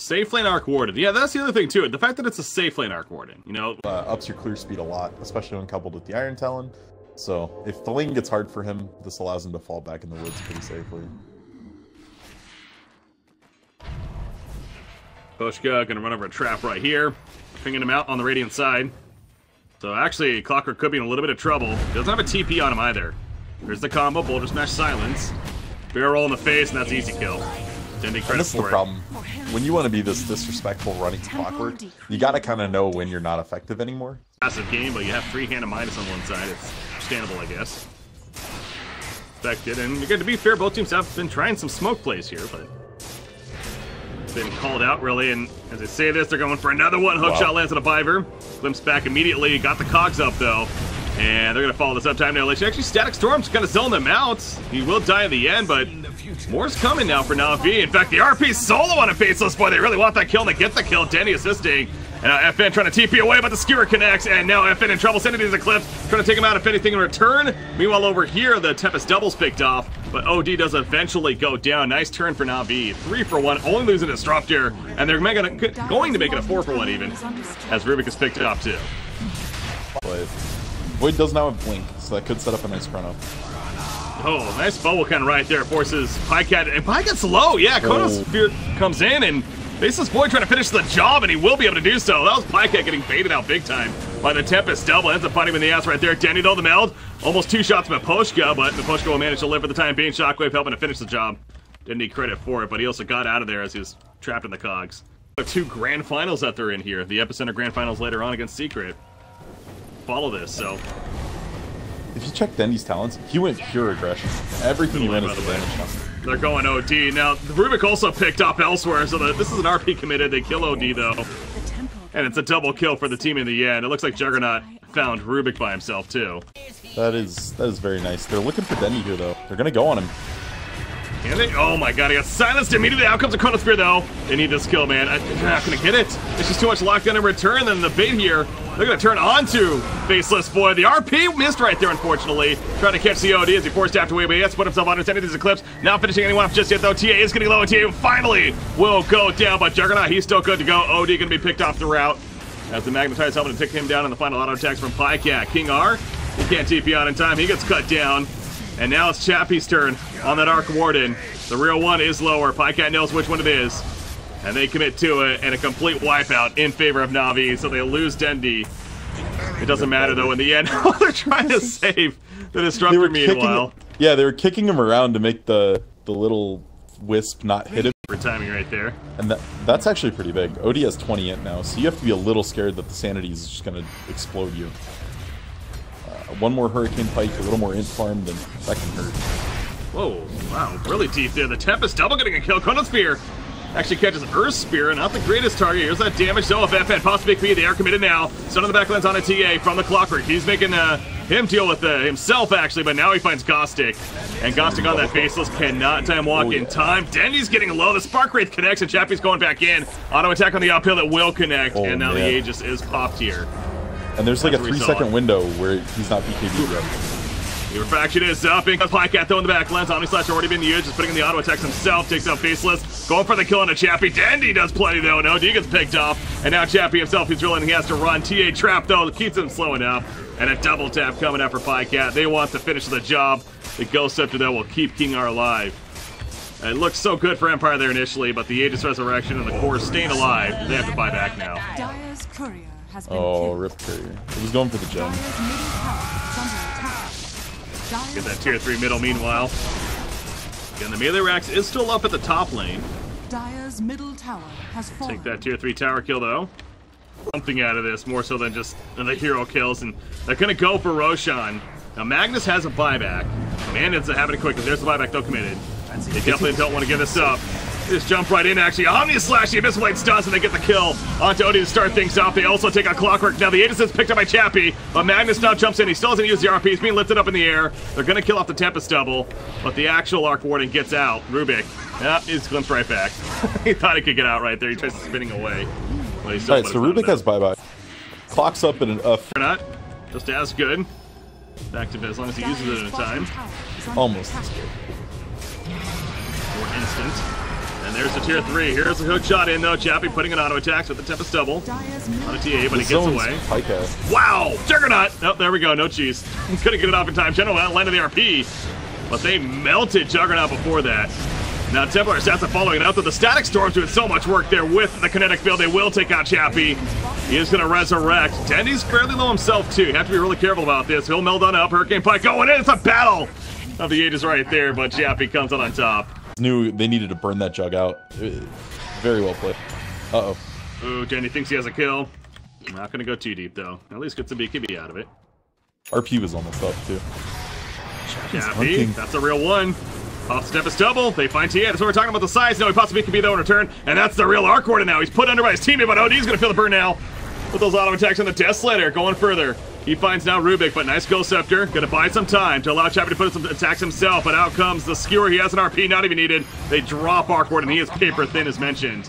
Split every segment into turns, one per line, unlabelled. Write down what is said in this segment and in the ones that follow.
Safe lane Arc Warden. Yeah, that's the other thing too. The fact that it's a safe lane Arc Warden, you know,
ups your clear speed a lot, especially when coupled with the Iron Talon. So if the lane gets hard for him, this allows him to fall back in the woods pretty safely.
Poshka gonna run over a trap right here, pinging him out on the Radiant side. So actually, Clockwork could be in a little bit of trouble. Doesn't have a TP on him either. There's the combo, Boulder Smash Silence. Barrel roll in the face, and that's easy kill. Dendi credit
That's the
for it.
problem. When you want to be this disrespectful running Clockwork, you gotta kind of know when you're not effective anymore.
Massive game, but you have free hand of minus on one side. It's understandable, I guess. Expected, and again, to be fair, both teams have been trying some smoke plays here, but been called out really. And as I say this, they're going for another one. Hookshot lands on a Biver. Glimpse back immediately. Got the cogs up though, and they're gonna follow this up time now. Actually, Static Storm's kind of zoning them out. He will die in the end, but more's coming now for Na'Vi. In fact, the RP solo on a Faceless Boy. They really want that kill, and they get the kill. Dendi assisting. And now FN trying to TP away, but the skewer connects, and now FN in trouble. Sending these Eclipse, trying to take him out if anything in return. Meanwhile, over here, the Tempest doubles picked off, but OD does eventually go down. Nice turn for Na'Vi. 3 for 1, only losing Disruptor, and they're going to make it a 4 for 1 even, as Rubik is picked it up too.
Void does now have Blink, so that could set up a nice chrono.
Oh, nice bubble kind of right there. Forces Pycat, and Pycat's low. Yeah, Chronosphere comes in, and Faceless Boy trying to finish the job, and he will be able to do so. That was Pycat getting baited out big time by the Tempest double. Ends up fighting him in the ass right there. Dendi though, the meld. Almost 2 shots from Miposhka, but Miposhka will manage to live for the time being. Shockwave helping to finish the job. Didn't need credit for it, but he also got out of there as he was trapped in the cogs. 2 grand finals that they're in here. The Epicenter grand finals later on against Secret. Follow this, so.
If you check Dendi's talents, he went pure aggression. Everything he went is the damage.
They're going OD. Now, Rubik also picked up elsewhere, so this is an RP committed. They kill OD, though. And it's a double kill for the team in the end. It looks like Juggernaut found Rubik by himself, too.
That is very nice. They're looking for Dendi here, though. They're going to go on him.
Can they? Oh my god, he got silenced immediately. Out comes a Chronosphere, though. They need this kill, man. They're not going to get it. It's just too much lockdown in return. Then the bait here, they're going to turn onto Faceless Boy. The RP missed right there, unfortunately. Trying to catch the OD as he forced tapped away, but he has to put himself on his end of these Eclipse. Not finishing anyone off just yet, though. TA is getting low, and TA finally will go down, but Juggernaut, he's still good to go. OD going to be picked off the route as the Magnetize helping to take him down in the final auto attacks from Pycat. King R, he can't TP on in time. He gets cut down. And now it's Chappie's turn on that Arc Warden. The real one is lower. Pycat knows which one it is. And they commit to it, and a complete wipeout in favor of Na'Vi, so they lose Dendi. It doesn't matter, though, in the end. They're trying to save the Disruptor meanwhile.
Yeah, they were kicking him around to make the little wisp not hit him.
For timing right there.
And that's actually pretty big. OD has 20 int now, so you have to be a little scared that the Sanity is just going to explode you. One more Hurricane Pike, a little more int farm, then that can hurt.
Whoa, wow, really deep there. The Tempest double getting a kill. Chronosphere actually catches Earth Spear, not the greatest target. Here's that damage, though, of FN. Possibly be. They are committed now. Stun on the back lens on a TA from the Clockwork. He's making him deal with himself, actually, but now he finds Gostic. And Gostic on that Faceless cannot time walk in time. Dendi's getting low. The Spark Wraith connects, and Chappie's going back in. Auto attack on the uphill that will connect, and now the Aegis is popped here.
And there's like a 3-second window where he's not BKB yet.
The Refraction is up, because Pycat though in the back lens. Omnislash already been used, just putting in the auto attacks himself, takes out Faceless, going for the kill on a Chappie. Dendi does plenty though, and OD gets picked off, and now Chappie himself is drilling, he has to run. TA trap though, keeps him slow enough, and a double tap coming out for Pycat. They want to finish the job. The Ghost Scepter though will keep King R alive. It looked so good for Empire there initially, but the Aegis Resurrection and the core staying alive, they have to buy back now.
Oh, Rip Courier. He was going for the gem.
Get that tier 3 middle meanwhile. Again, the melee Rax is still up at the top lane.
Dire's middle tower has fallen.
Take that tier 3 tower kill though. Something out of this, more so than just the hero kills, and they're gonna go for Roshan. Now Magnus has a buyback. Man ends up having it quick, there's the buyback though committed. They definitely don't want to give this up. They just jump right in actually. Omni Slash, the Abyssal Blade stuns, and they get the kill onto Odie to start things off. They also take out Clockwork. Now the Aegis is picked up by Chappie, but Magnus now jumps in. He still doesn't use the RP. He's being lifted up in the air. They're going to kill off the Tempest double, but the actual Arc Warden gets out. Rubik, he's glimpsed right back. He thought he could get out right there. He tries spinning away. Alright,
so Rubik has bye-bye. Clock's up in
or not, just as good. Back to bed as long as he uses it at a time.
Almost.
More instant. And there's the tier 3. Here's the hook shot in though. Chappie putting an auto attacks with the Tempest double. On a TA, but he gets away. Wow! Juggernaut! Oh, there we go. No cheese. Couldn't get it off in time. General landed the RP. But they melted Juggernaut before that. Now Templar Assassin following it out, though the Static Storm's doing so much work there with the kinetic field. They will take out Chappie. He is going to resurrect. Dendi's fairly low himself, too. You have to be really careful about this. He'll meld on up. Hurricane Pike going in. It's a battle of the ages right there, but Chappie comes out on top.
Knew they needed to burn that jug out. Very well played. Uh-oh.
Ooh, Dendi thinks he has a kill. Not going to go too deep, though. At least get some BKB out of it.
RP was almost up, too.
Chappie, that's a real one. Off step is double. They find TA. That's what we're talking about the size. No, he possibly could be though in return. And that's the real arc coordinate now. He's put under by his teammate, but OD's gonna feel the burn now. With those auto attacks on the Death Slider going further. He finds now Rubik, but nice Ghost Scepter. Gonna buy some time to allow Chappie to put some attacks himself, but out comes the skewer. He has an RP, not even needed. They drop arc coordinate. He is paper thin as mentioned.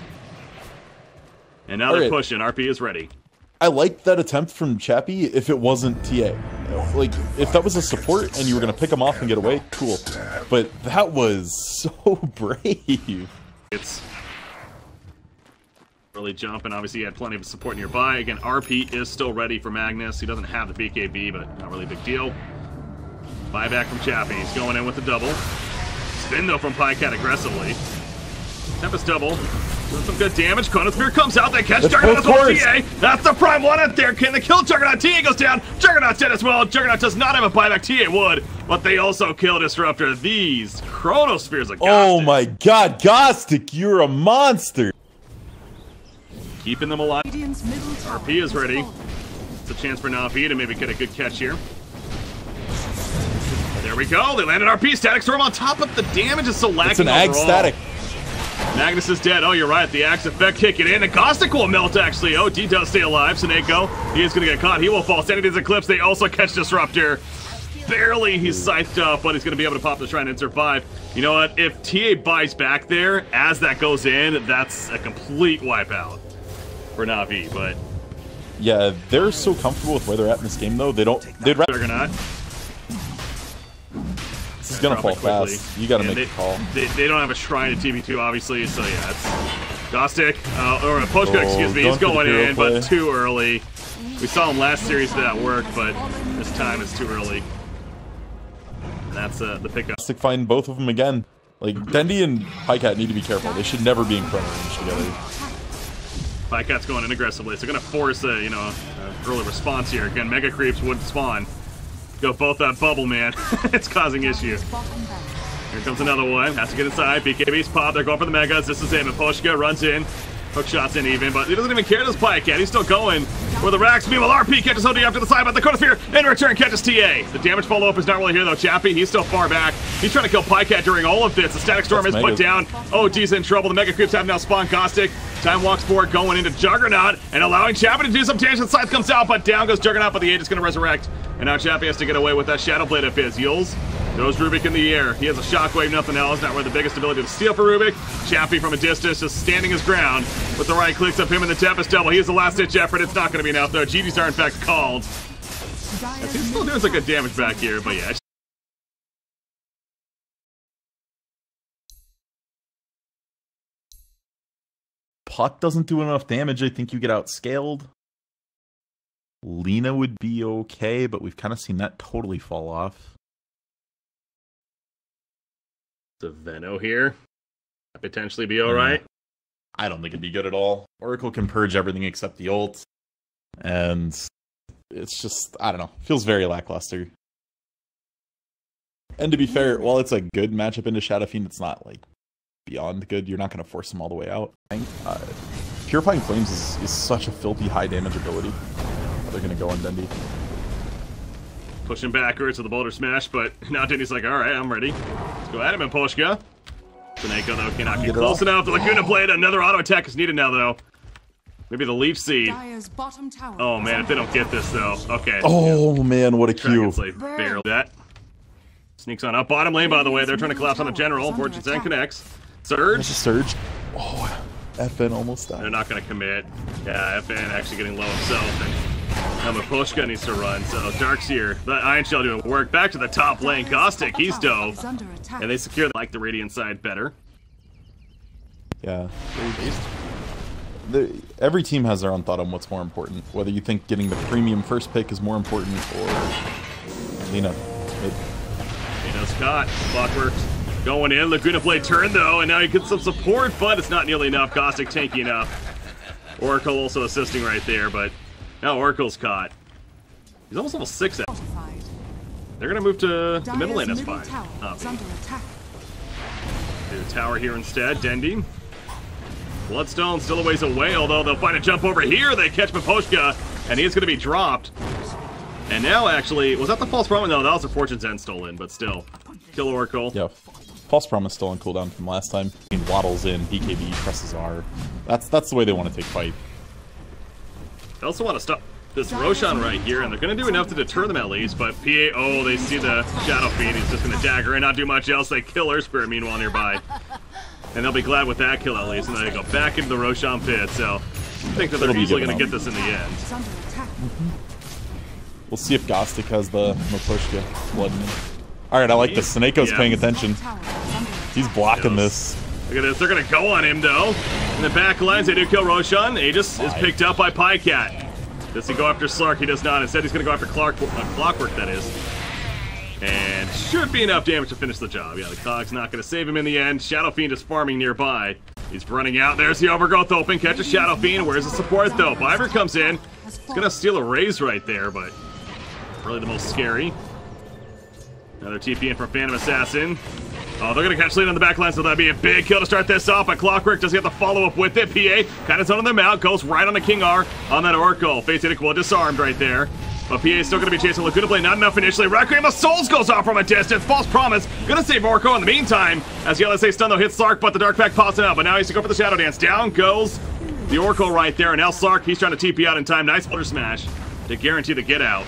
And now they're pushing. RP is ready.
I liked that attempt from Chappie if it wasn't TA. Like, if that was a support and you were going to pick him off and get away, cool. But that was so brave.
It's really jumping. Obviously, he had plenty of support nearby. Again, RP is still ready for Magnus. He doesn't have the BKB, but not really a big deal. Buyback from Chappie. He's going in with the double. Spin, though, from Pycat aggressively. Tempest double. Doing some good damage. Chronosphere comes out. They catch Juggernaut as well. TA. That's the prime one out there. Can they kill Juggernaut? TA goes down. Juggernaut's dead as well. Juggernaut does not have a buyback. TA would, but they also kill Disruptor. These Chronospheres of Gostic.
Oh my god, Gostic, you're a monster.
Keeping them alive. RP is ready. It's a chance for Navi to maybe get a good catch here. There we go. They landed RP. Static Storm on top, but the damage is so lacking.
It's an ag static.
Magnus is dead. Oh, you're right. The axe effect kicking in. The Gostic will melt, actually. Oh, D does stay alive. Seneko, he is going to get caught. He will fall. Sanity's Eclipse. They also catch Disruptor. Barely he's scythed up, but he's going to be able to pop the shrine and survive. You know what? If TA buys back there, as that goes in, that's a complete wipeout for Na'Vi, but...
Yeah, they're so comfortable with where they're at in this game, though. They'd rather...
Juggernaut.
This is gonna fall fast. You gotta make the call.
They don't have a shrine at TV2, obviously, so yeah, it's Gostic, or Postcode, excuse me, he's going in, but too early. We saw him last series that worked, but this time it's too early. And that's the pickup.
Gostic find both of them again. Like, Dendi and Pycat need to be careful. They should never be in front range together.
Pycat's going in aggressively, so gonna force a, early response here. Again, Mega Creeps would spawn. Go both that bubble, man. It's causing issues. Here comes another one. Has to get inside. BKB's pop. They're going for the Megas. This is him. And Poshka runs in. Hook shots in even, but he doesn't even care this Pycat. He's still going for the racks. Meanwhile, RP catches OD after the side, but the Chronosphere in return catches TA. The damage follow-up is not really here, though. Chappie, he's still far back. He's trying to kill Pycat during all of this. The Static Storm is put down. OD's in trouble. The Mega Creeps have now spawned Gostic. Time walks forward, going into Juggernaut, and allowing Chappie to do some damage. The scythe comes out, but down goes Juggernaut, but the Age is going to resurrect. And now Chappie has to get away with that Shadow Blade of his. Yules throws Rubik in the air. He has a shockwave, nothing else. Not really the biggest ability to steal for Rubik. Chappie from a distance, just standing his ground with the right clicks of him in the Tempest double. He has the last-ditch effort. It's not going to be enough, though. GGs are, in fact, called. He's still doing some good damage back here, but yeah.
Puck doesn't do enough damage. I think you get outscaled. Lina would be okay, but we've kind of seen that totally fall off.
The Veno here. Potentially be alright.
I don't think it'd be good at all. Oracle can purge everything except the ult. And it's just, I don't know. Feels very lackluster. And to be fair, while it's a good matchup into Shadow Fiend, it's not like beyond good. You're not going to force them all the way out. Purifying Flames is such a filthy high damage ability. They're going to go on Dendi.
Pushing backwards with the Boulder Smash, but now Dendi's like, alright, I'm ready. Let's go at him and Poshka. Seneko, though, cannot get close enough. The Laguna Blade, another auto attack is needed now, though. Maybe the Leaf Seed. Oh, man, if they don't get this, though. Okay.
Oh, man, what a Q.
Barely that. Sneaks on up bottom lane, by the way. They're trying to collapse on the General. Fortune's and connects. Surge.
Surge. Oh, FN almost died.
They're not going to commit. Yeah, FN actually getting low himself. And Poshka needs to run, so Darkseer, the Iron Shell doing work. Back to the top lane. Gostic, he's dope. And they secure like the Radiant side better.
Yeah.
Very based.
Every team has their own thought on what's more important. Whether you think getting the premium first pick is more important or Lina.
Scott, Clockworks going in. Laguna Blade turn though, and now he gets some support, but it's not nearly enough. Caustic tanky enough. Oracle also assisting right there, but now Oracle's caught. He's almost level 6 at. They're gonna move to the middle lane, that's fine. Do a tower here instead, Dendi. Bloodstone still a ways away, although they'll find a jump over here. They catch Miposhka, and he is gonna be dropped. And now, actually, was that the False Promise? No, that was a Fortune's End stolen, but still. Kill Oracle.
Yeah, False Promise still on cooldown from last time. He waddles in, BKB, presses R. That's the way they want to take fight.
They also want to stop this Roshan right here, and they're going to do enough to deter them at least, but PA, oh, they see the Shadow Fiend. He's just going to dagger and not do much else. They kill Earth Spirit, meanwhile, nearby. And they'll be glad with that kill at least, and then they go back into the Roshan pit, so I think that they're easily going to get this in the end.
We'll see if Gostic has the Miposhka blood in him. Alright, I like this. Seneco's paying attention. He's blocking this.
Look at this. They're going to go on him, though. In the back lines, they do kill Roshan. Aegis is picked up by Pycat. Does he go after Slark? He does not. Instead, he's going to go after Clockwork, that is. And should be enough damage to finish the job. Yeah, the Cog's not going to save him in the end. Shadow Fiend is farming nearby. He's running out. There's the Overgrowth open. Catches Shadow Fiend. Where's the support, though? Viper comes in. He's going to steal a raise right there, but really the most scary. Another TP in from Phantom Assassin. Oh, they're going to catch Lina on the back line, so that'd be a big kill to start this off. But Clockwork does get the follow-up with it. PA kind of zoning them out. Goes right on the King R on that Oracle. Fates well disarmed right there. But PA is still going to be chasing Laguna Blade. Not enough initially. Requiem of Souls goes off from a distance. False Promise. Going to save Oracle in the meantime. As the LSA stun, though, hits Slark, but the Dark Pact pops it out. But now he's to go for the Shadow Dance. Down goes the Oracle right there. And now Slark, he's trying to TP out in time. Nice Butter Smash to guarantee the get out.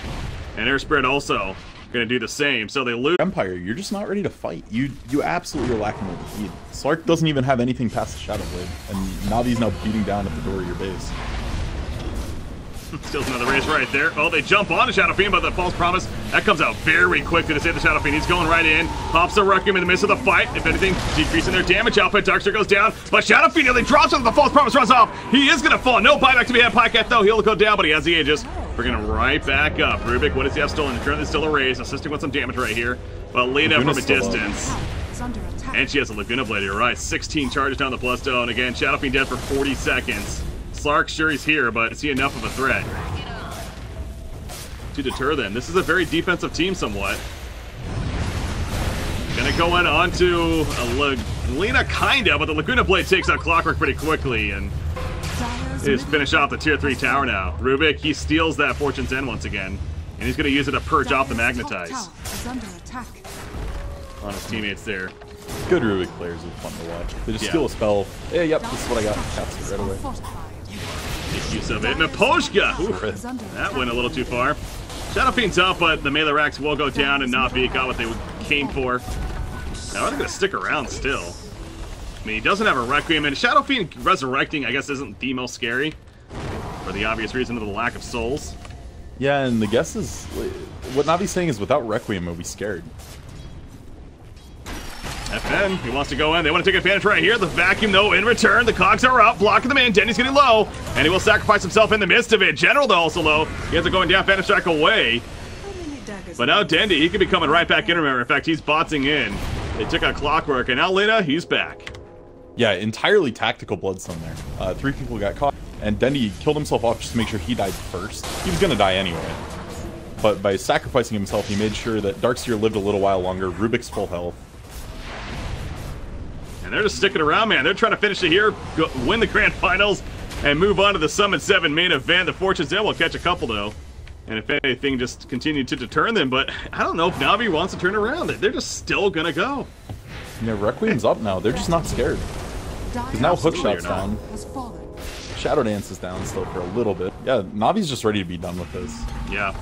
And Air Spirit also going to do the same. So they lose.
Empire, you're just not ready to fight. You absolutely are lacking with the feed. Slark doesn't even have anything past the Shadow Blade. And Navi's now beating down at the door of your base.
Steals another raise right there. Oh, they jump on the Shadow Fiend, but the False Promise, that comes out very quickly to save the Shadow Fiend. He's going right in. Pops the Requiem in the midst of the fight. If anything, decreasing their damage output. Darkseer goes down, but Shadow Fiend nearly drops him. The False Promise runs off. He is going to fall. No buyback to be had. Pycat, though. He'll go down, but he has the Aegis. We're going to right back up. Rubik, what does he have stolen? Currently still a raise, assisting with some damage right here. But Lina from a distance. And she has a Laguna Blade, you're right. 16 charges down the Bloodstone. Again, Shadow Fiend dead for 40 seconds. Slark, sure he's here, but is he enough of a threat to deter them? This is a very defensive team somewhat. Gonna go in onto Lina, kinda, but the Laguna Blade takes out Clockwork pretty quickly, and is finish off the tier 3 tower now. Rubik, he steals that Fortune's End once again, and he's gonna use it to purge off the Magnetize on his teammates there.
Good Rubik players are fun to watch. They just steal a spell. Yeah, yep, this is what I got. Caps it right away.
Make use of it. Miposhka! That went a little too far. Shadow Fiend's up, but the melee racks will go down and Navi got what they came for. Now they're gonna stick around still. I mean, he doesn't have a Requiem, and Shadow Fiend resurrecting, I guess, isn't the most scary. For the obvious reason of the lack of souls.
Yeah, and the guess is, what Navi's saying is without Requiem, we'll be scared.
FN, he wants to go in. They want to take advantage right here. The Vacuum, though, in return. The Cogs are up, blocking the man. Dendi's getting low, and he will sacrifice himself in the midst of it. General, though, also low. He ends up going down, Phantom Strike away. But now Dendi, he could be coming right back in, remember. In fact, he's botsing in. They took out Clockwork, and now Lina, he's back.
Yeah, entirely tactical Bloodstone there. 3 people got caught, and Dendi killed himself off just to make sure he died first. He was going to die anyway. But by sacrificing himself, he made sure that Darkseer lived a little while longer. Rubik's full health.
And they're just sticking around, man. They're trying to finish it here, win the Grand Finals, and move on to the Summit 7 main event. The Fortune's End will catch a couple, though. And if anything, just continue to deter them. But I don't know if Navi wants to turn around. They're just still going to go.
Yeah, Requiem's up now. They're just not scared. Because now Hookshot's down. Shadow Dance is down still for a little bit. Yeah, Navi's just ready to be done with this.
Yeah.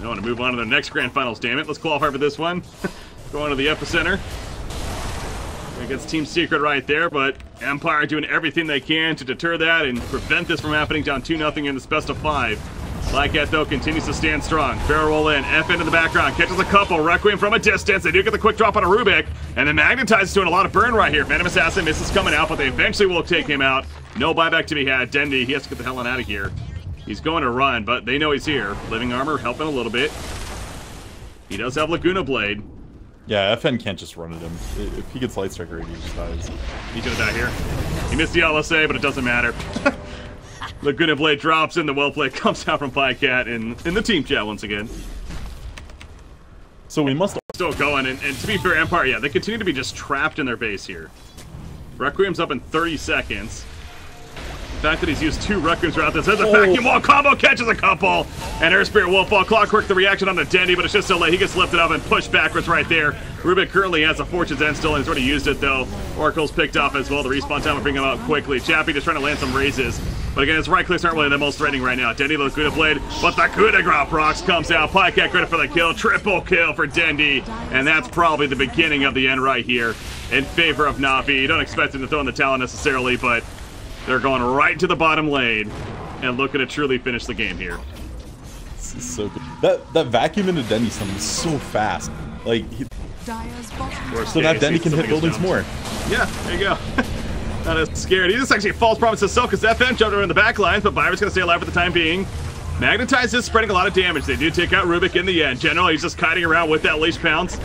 They want to move on to their next Grand Finals, damn it. Let's qualify for this one. Go on to the Epicenter. Against Team Secret right there, but Empire doing everything they can to deter that and prevent this from happening, down 2-0 in this best of 5. Plycat, though, continues to stand strong. Barrel roll in. FN in the background. Catches a couple. Requiem from a distance. They do get the quick drop on a Rubik. And then Magnetize is doing a lot of burn right here. Phantom Assassin misses coming out, but they eventually will take him out. No buyback to be had. Dendi, he has to get the hell on out of here. He's going to run, but they know he's here. Living Armor helping a little bit. He does have Laguna Blade.
Yeah, FN can't just run at him. If he gets Light Striker, he just dies.
He's gonna die here. He missed the LSA, but it doesn't matter. Laguna Blade drops in, the well play comes out from Plycat in the team chat once again.
So we must...
Still going, and to be fair, Empire, yeah, they continue to be just trapped in their base here. Requiem's up in 30 seconds. The fact that he's used 2 Requiems throughout this, there's a vacuum wall combo, catches a couple, and Air Spirit Wolf Ball, Clockwork the reaction on the Dendi, but it's just so late. He gets lifted up and pushed backwards right there. Rubik currently has a Fortune's End still, and he's already used it though. Oracle's picked off as well. The respawn time will bring him out quickly. Chappie just trying to land some raises, but again, his right clicks aren't really the most threatening right now. Dendi, the Laguna Blade, but the coup de grace procs comes out. Plycat credit for the kill, triple kill for Dendi, and that's probably the beginning of the end right here in favor of Navi. You don't expect him to throw in the towel necessarily, but they're going right to the bottom lane and looking to truly finish the game here.
This is so good. That vacuum into Dendi summon is so fast. Like, so now Dendi can hit buildings more.
Yeah, there you go. Not as scared. He just actually false promise himself because FN jumped around the back lines, but Byron's going to stay alive for the time being. Magnetize is spreading a lot of damage. They do take out Rubik in the end. General, he's just kiting around with that leash pounce.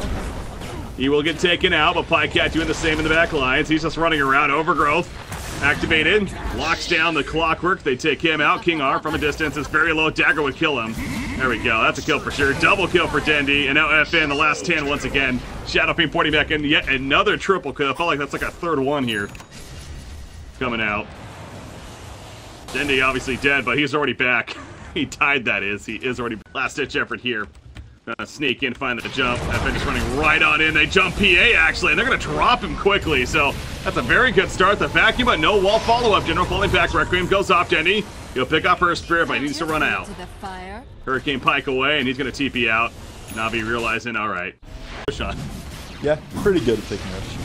He will get taken out, but Plycat doing the same in the back lines. He's just running around. Overgrowth activated, locks down the Clockwork. They take him out. King R from a distance. It's very low. Dagger would kill him. There we go. That's a kill for sure. Double kill for Dendi. And now FN, the last 10 once again. Shadow Fiend pointing back in. Yet another triple kill. I felt like that's like a third one here. Coming out. Dendi obviously dead, but he's already back. He died, that is. He is already last-ditch effort here. Gonna sneak in, find the jump. FN just running right on in. They jump PA, actually, and they're gonna drop him quickly. So that's a very good start. The vacuum, but no wall follow-up. General falling back. Requiem goes off. Dendi, he'll pick up her spirit, but he needs to run out. Hurricane Pike away, and he's gonna TP out. Navi realizing, all right, shot.
Yeah, pretty good at taking rush.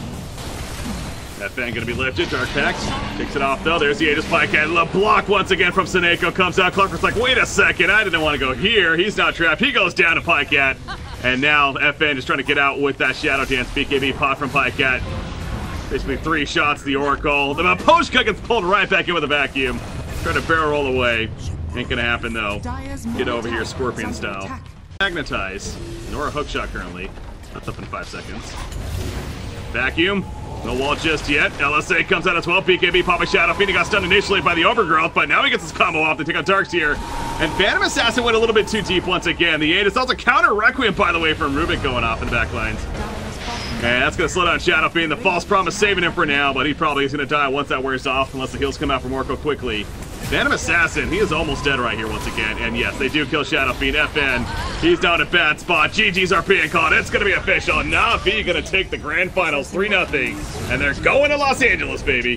FN gonna be lifted. Dark Pact takes it off though. There's the Aegis Plycat. The block once again from Seneko comes out. Clockwork's like, wait a second, I didn't want to go here. He's not trapped. He goes down to Plycat. And now FN is trying to get out with that Shadow Dance. BKB pot from Plycat. Basically 3 shots. The Oracle. The Maposhka gets pulled right back in with a vacuum. Trying to barrel roll away. Ain't gonna happen though. Get over here, Scorpion style. Magnetize. Nora hookshot currently. That's up in 5 seconds. Vacuum. No wall just yet. LSA comes out as well. BKB popping Shadow Fiend. He got stunned initially by the Overgrowth, but now he gets his combo off. They take out Darkseer. And Phantom Assassin went a little bit too deep once again. The 8 is also counter Requiem, by the way, from Rubik going off in the back lines. And that's going to slow down Shadow Fiend. The false promise saving him for now, but he probably is going to die once that wears off, unless the heals come out from Orko quickly. Phantom Assassin, he is almost dead right here once again. And yes, they do kill Shadow Fiend. FN, he's down a bad spot. GG's are being called. It's going to be official. Navi going to take the grand finals 3-0. And they're going to Los Angeles, baby,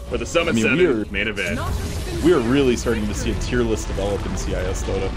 for the Summit 7 main event.
We are really starting to see a tier list develop in CIS Dota.